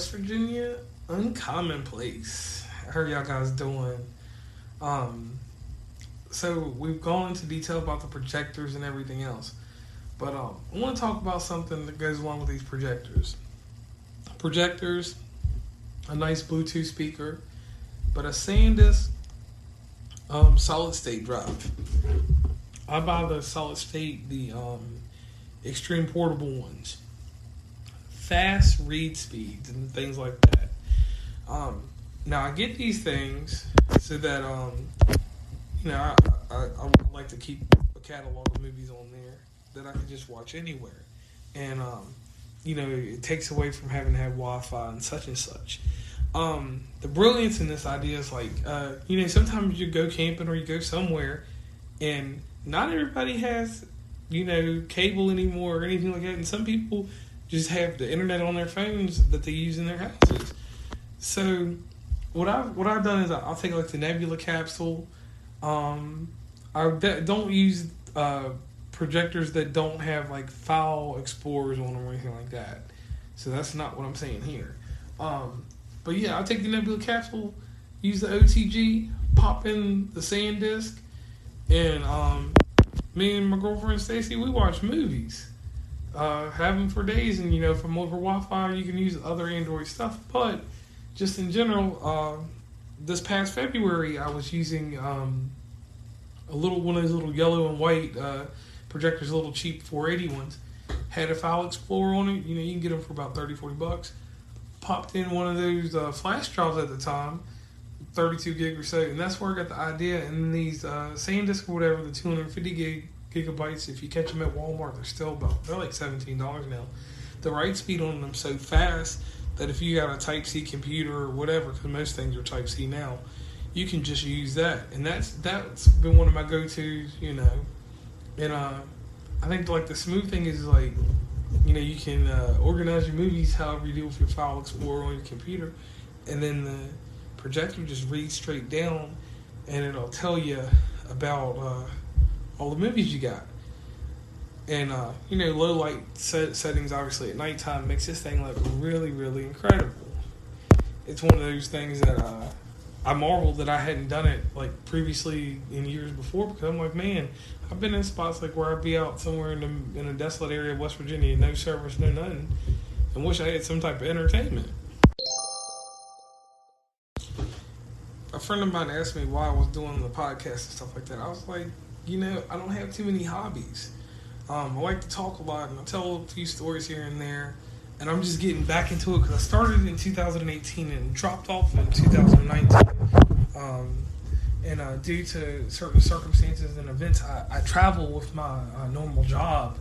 West Virginia, uncommon place. I heard y'all guys doing. Um, so we've gone into detail about the projectors and everything else, but I want to talk about something that goes along with these projectors. Projectors, a nice Bluetooth speaker, but a SanDisk solid state drive. I buy the solid state, the extreme portable ones, fast read speeds and things like that. Now I get these things so that I would like to keep a catalog of movies on there that I can just watch anywhere, and it takes away from having to have Wi-Fi and such and such. The brilliance in this idea is like, sometimes you go camping or you go somewhere, and not everybody has, cable anymore or anything like that, and some people just have the internet on their phones that they use in their houses. So what I've done is I'll take like the Nebula capsule. I don't use projectors that don't have like file explorers on them or anything like that. So that's not what I'm saying here. But yeah, I'll take the Nebula capsule, use the OTG, pop in the SanDisk, and me and my girlfriend Stacy, we watch movies. Have them for days, and from over Wi-Fi you can use other Android stuff. But just in general, this past February I was using one of those little yellow and white projectors, little cheap 480 ones. Had a file explorer on it. You can get them for about $30-$40. Popped in one of those flash drives at the time, 32 gig or so, and that's where I got the idea. And these SanDisk or whatever, the 250 gigabytes, if you catch them at Walmart, they're like $17 now. The write speed on them so fast that if you got a Type-C computer or whatever, because most things are Type-C now, you can just use that. And that's been one of my go-tos, And I think like the smooth thing is like, you can organize your movies however you do with your file explorer on your computer, and then the projector just reads straight down, and it'll tell you about all the movies you got. And low light settings, obviously at nighttime, makes this thing look really, really incredible. It's one of those things that I marveled that I hadn't done it like previously in years before, because I'm like, man, I've been in spots like where I'd be out somewhere in a desolate area of West Virginia, no service, no nothing, and wish I had some type of entertainment. A friend of mine asked me why I was doing the podcast and stuff like that. I was like, I don't have too many hobbies. I like to talk a lot, and I tell a few stories here and there, and I'm just getting back into it because I started in 2018 and dropped off in 2019. And due to certain circumstances and events, I travel with my normal job.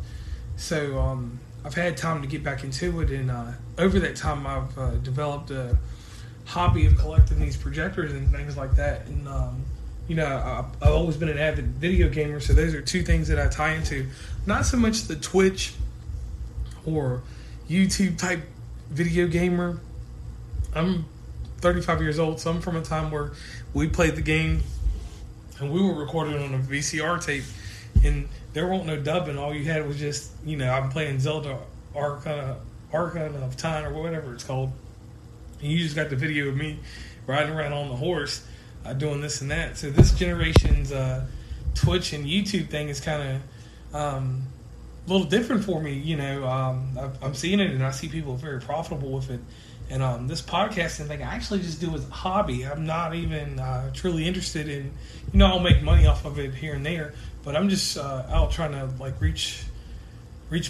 So I've had time to get back into it, and over that time I've developed a hobby of collecting these projectors and things like that. And I've always been an avid video gamer, so those are two things that I tie into. Not so much the Twitch or YouTube type video gamer. I'm 35 years old, so I'm from a time where we played the game and we were recording on a VCR tape, and there wasn't no dubbing. All you had was just, I'm playing Zelda Ocarina of Time or whatever it's called, and you just got the video of me riding around on the horse doing this and that. So this generation's Twitch and YouTube thing is kind of a little different for me. I'm seeing it, and I see people very profitable with it. And this podcasting thing, I actually just do as a hobby. I'm not even truly interested in, I'll make money off of it here and there, but I'm just out trying to like reach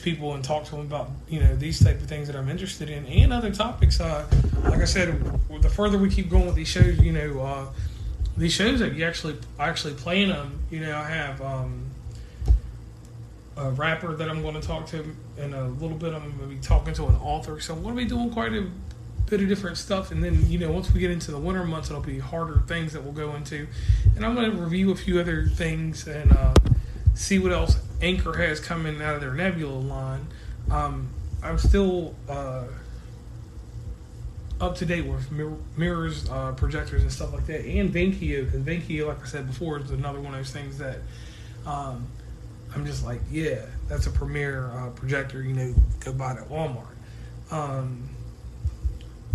people and talk to them about these type of things that I'm interested in and other topics. Like I said, the further we keep going with these shows, these shows that you actually play in them. I have a rapper that I'm going to talk to in a little bit. I'm going to be talking to an author, so I'm going to be doing quite a bit of different stuff. And then once we get into the winter months, it'll be harder things that we'll go into, and I'm going to review a few other things and see what else Anchor has coming out of their Nebula line. I'm still up to date with mirrors, projectors, and stuff like that, and Venkio, because Venkio, like I said before, is another one of those things that I'm just like, yeah, that's a premier projector, go buy it at Walmart.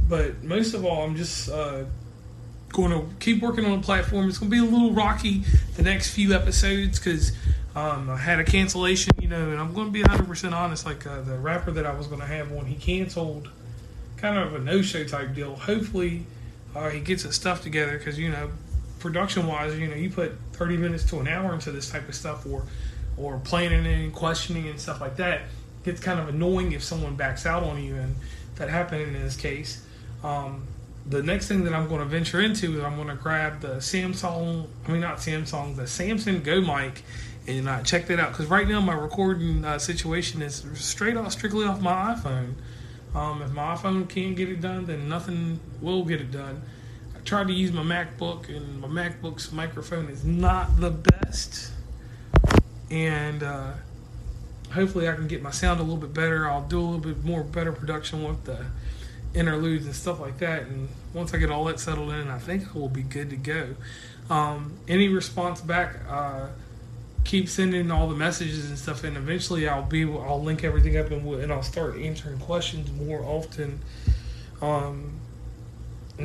But most of all, I'm just going to keep working on the platform. It's going to be a little rocky the next few episodes because I had a cancellation, and I'm going to be 100% honest. Like the rapper that I was going to have on, he canceled, kind of a no-show type deal. Hopefully, he gets his stuff together because production-wise, you put 30 minutes to an hour into this type of stuff, or planning and questioning and stuff like that. It gets kind of annoying if someone backs out on you, and that happened in this case. The next thing that I'm going to venture into is I'm going to grab the Samsung Go mic and check that out. Because right now my recording situation is strictly off my iPhone. If my iPhone can't get it done, then nothing will get it done. I tried to use my MacBook, and my MacBook's microphone is not the best. And hopefully I can get my sound a little bit better. I'll do a little bit more better production with the interludes and stuff like that, and once I get all that settled in, I think I will be good to go. Any response back, keep sending all the messages and stuff, and eventually I'll link everything up, and I'll start answering questions more often, and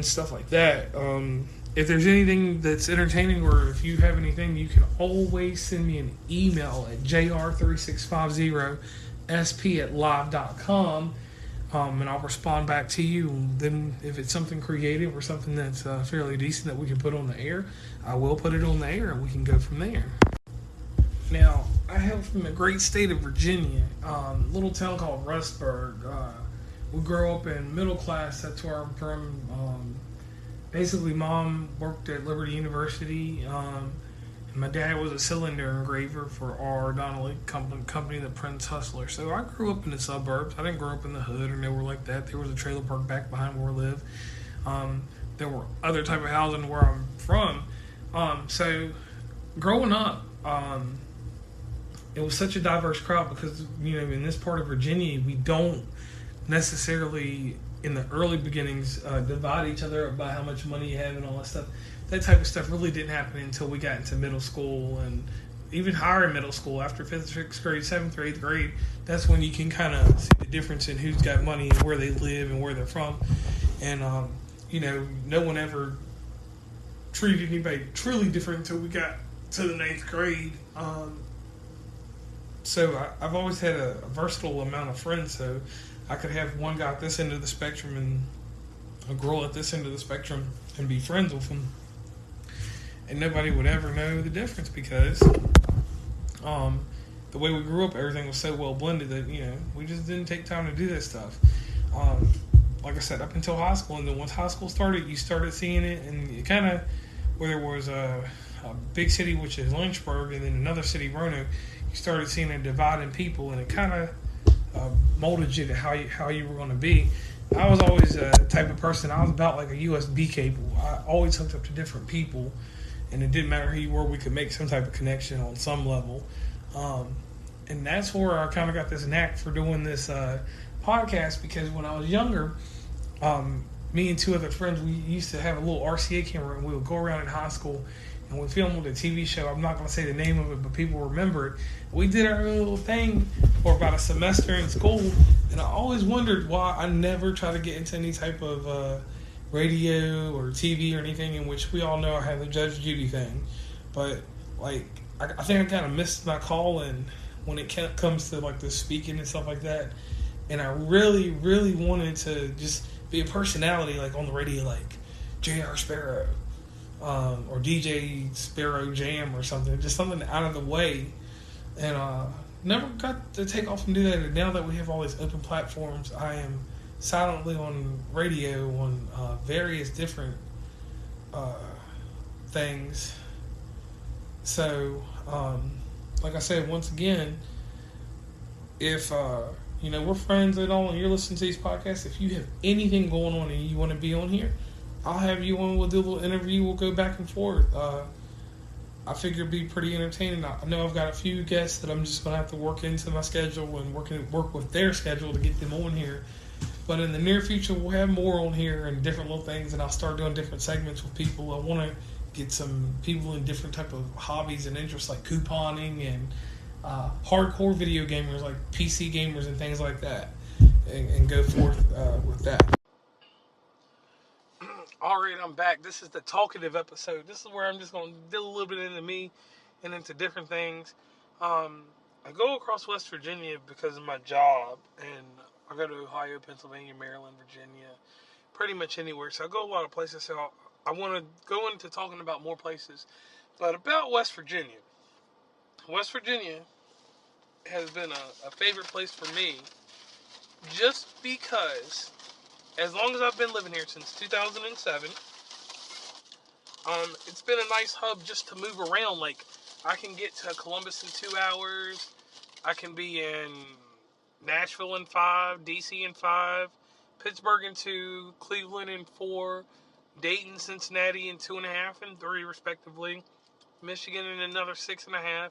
stuff like that. If there's anything that's entertaining, or if you have anything, you can always send me an email at jr3650sp@live.com. And I'll respond back to you. And then if it's something creative or something that's fairly decent that we can put on the air, I will put it on the air, and we can go from there. Now, I hail from the great state of Virginia, a little town called Rustburg. We grew up in middle class. That's where I'm from. Basically, Mom worked at Liberty University. And my dad was a cylinder engraver for R. Donnelly company that prints Hustler. So I grew up in the suburbs. I didn't grow up in the hood or nowhere like that. There was a trailer park back behind where we live. There were other type of housing where I'm from. So growing up, it was such a diverse crowd because, in this part of Virginia, we don't necessarily, in the early beginnings, divide each other up by how much money you have and all that stuff. That type of stuff really didn't happen until we got into middle school, and even higher in middle school, after 5th, 6th grade, 7th or 8th grade. That's when you can kind of see the difference in who's got money and where they live and where they're from. And, no one ever treated anybody truly different until we got to the 9th grade. So I've always had a versatile amount of friends, so I could have one guy at this end of the spectrum and a girl at this end of the spectrum and be friends with them. And nobody would ever know the difference because the way we grew up, everything was so well blended that, we just didn't take time to do that stuff. Like I said, up until high school, and then once high school started, you started seeing it, and it kind of, where there was a big city, which is Lynchburg, and then another city, Roanoke, you started seeing a divide in people, and it kind of molded you to how you were going to be. I was always a type of person, I was about like a USB cable. I always hooked up to different people, and it didn't matter who you were, we could make some type of connection on some level. And that's where I kind of got this knack for doing this podcast, because when I was younger, me and two other friends, we used to have a little RCA camera, and we would go around in high school and we filmed with a TV show. I'm not going to say the name of it, but people remember it. We did our little thing for about a semester in school, and I always wondered why I never tried to get into any type of radio or TV or anything, in which we all know I had the Judge Judy thing. But I think I kind of missed my calling when it comes to like the speaking and stuff like that. And I really, really wanted to just be a personality, like on the radio, like J.R. Sparrow or DJ Sparrow Jam or something, just something out of the way. And never got to take off and do that. And now that we have all these open platforms, I am silently on radio on various different things. So, like I said, once again, if we're friends at all and you're listening to these podcasts, if you have anything going on and you want to be on here, I'll have you on. We'll do a little interview. We'll go back and forth. I figure it'd be pretty entertaining. I know I've got a few guests that I'm just going to have to work into my schedule and work with their schedule to get them on here. But in the near future, we'll have more on here and different little things, and I'll start doing different segments with people. I want to get some people in different type of hobbies and interests, like couponing and hardcore video gamers, like PC gamers and things like that, and go forth with that. Alright, I'm back. This is the Talkative episode. This is where I'm just going to deal a little bit into me and into different things. I go across West Virginia because of my job, and I go to Ohio, Pennsylvania, Maryland, Virginia, pretty much anywhere. So I go a lot of places. So I want to go into talking about more places. But about West Virginia. West Virginia has been a favorite place for me just because, as long as I've been living here since 2007, it's been a nice hub just to move around. Like, I can get to Columbus in 2 hours. I can be in Nashville in 5, DC in 5, Pittsburgh in 2, Cleveland in 4, Dayton, Cincinnati in 2.5 and 3 respectively, Michigan in another 6.5,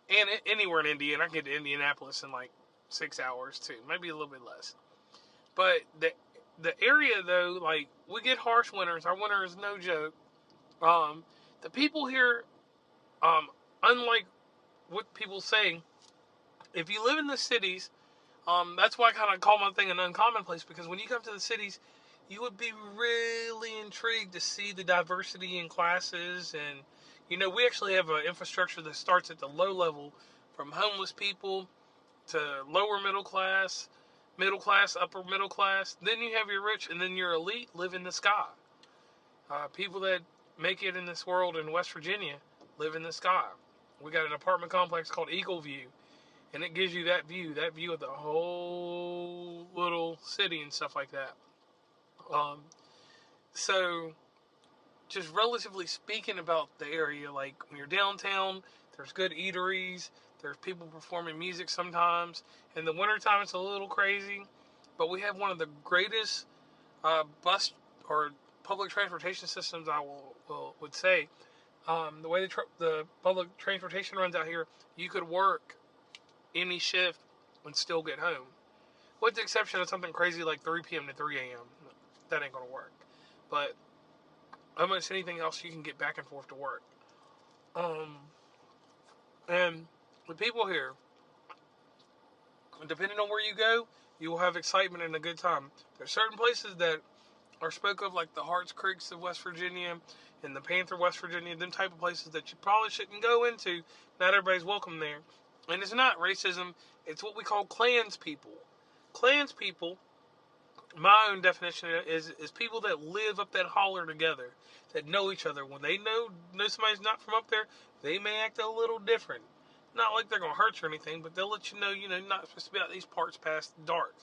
and anywhere in Indiana. I can get to Indianapolis in like 6 hours too, maybe a little bit less. But the area though, like, we get harsh winters. Our winter is no joke. The people here, unlike what people say, if you live in the cities, that's why I kind of call my thing an uncommon place, because when you come to the cities, you would be really intrigued to see the diversity in classes. And, we actually have an infrastructure that starts at the low level, from homeless people to lower middle class, upper middle class. Then you have your rich, and then your elite live in the sky. People that make it in this world in West Virginia live in the sky. We got an apartment complex called Eagle View, and it gives you that view of the whole little city and stuff like that. So, just relatively speaking about the area, like when you're downtown, there's good eateries, there's people performing music sometimes. In the wintertime, it's a little crazy, but we have one of the greatest bus or public transportation systems, I would say. The way the public transportation runs out here, you could work any shift and still get home, with the exception of something crazy like 3 p.m. to 3 a.m. That ain't gonna work. But almost anything else, you can get back and forth to work. And the people here, depending on where you go, you will have excitement and a good time. There's certain places that are spoke of, like the Hearts Creeks of West Virginia and the Panther, West Virginia, them type of places that you probably shouldn't go into. Not everybody's welcome there. And it's not racism, it's what we call clans people. Clans people, my own definition is people that live up that holler together, that know each other. When they know somebody's not from up there, they may act a little different. Not like they're going to hurt you or anything, but they'll let you know, not supposed to be out these parts past dark.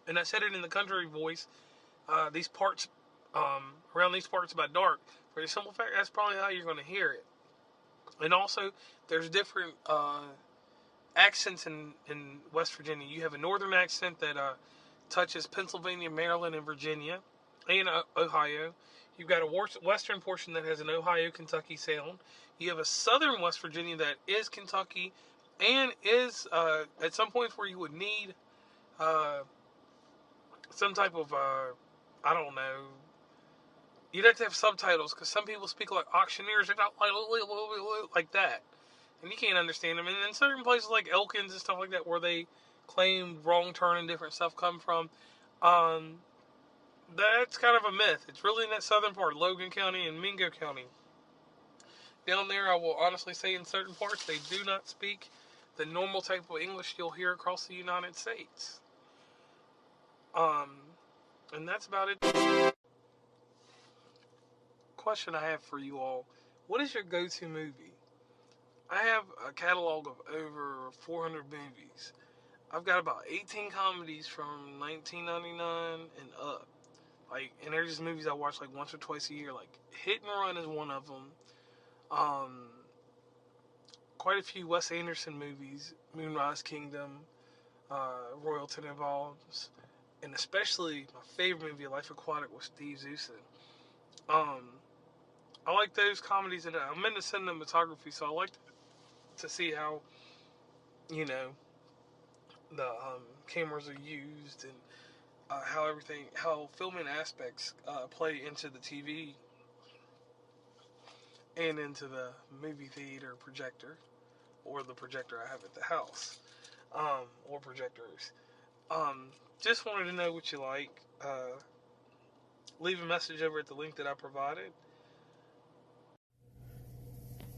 And I said it in the country voice, these parts, around these parts about dark, for the simple fact that's probably how you're going to hear it. And also, there's different accents in West Virginia. You have a northern accent that touches Pennsylvania, Maryland, and Virginia, and Ohio. You've got a western portion that has an Ohio, Kentucky sound. You have a southern West Virginia that is Kentucky, and is at some points where you would need some type of I don't know. You'd have to have subtitles, because some people speak like auctioneers. They're not like that, and you can't understand them. And in certain places like Elkins and stuff like that, where they claim wrong turn and different stuff come from, that's kind of a myth. It's really in that southern part, Logan County and Mingo County. Down there, I will honestly say in certain parts, they do not speak the normal type of English you'll hear across the United States. And that's about it. Question I have for you all: what is your go-to movie? I have a catalog of over 400 movies. I've got about 18 comedies from 1999 and up. And they're just movies I watch like once or twice a year. Like Hit and Run is one of them. Quite a few Wes Anderson movies, Moonrise Kingdom, Royal Tenenbaums, and especially my favorite movie, Life Aquatic, with Steve Zissou. I like those comedies, and I'm into cinematography, so I like to see how, the cameras are used, and how filming aspects play into the TV and into the movie theater projector, or the projector I have at the house, or projectors. Just wanted to know what you like. leave a message over at the link that I provided.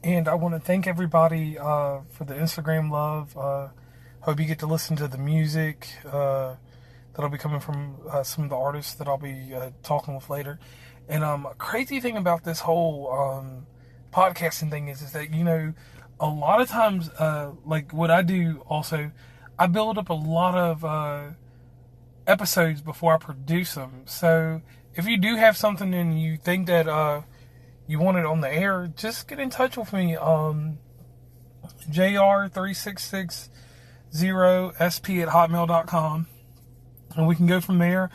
And I want to thank everybody for the Instagram love. Hope you get to listen to the music that'll be coming from some of the artists that I'll be talking with later. And a crazy thing about this whole podcasting thing is that, you know, a lot of times, like what I do also, I build up a lot of episodes before I produce them. So if you do have something and you think that you want it on the air, just get in touch with me. jr3660sp@hotmail.com, and we can go from there.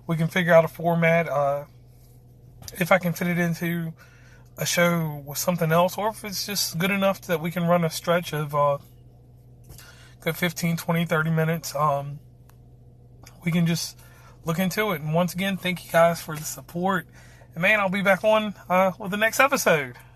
We can figure out a format, if I can fit it into a show with something else, or if it's just good enough that we can run a stretch of good 15, 20, 30 minutes. We can just look into it. And once again, thank you guys for the support. And man, I'll be back on with the next episode.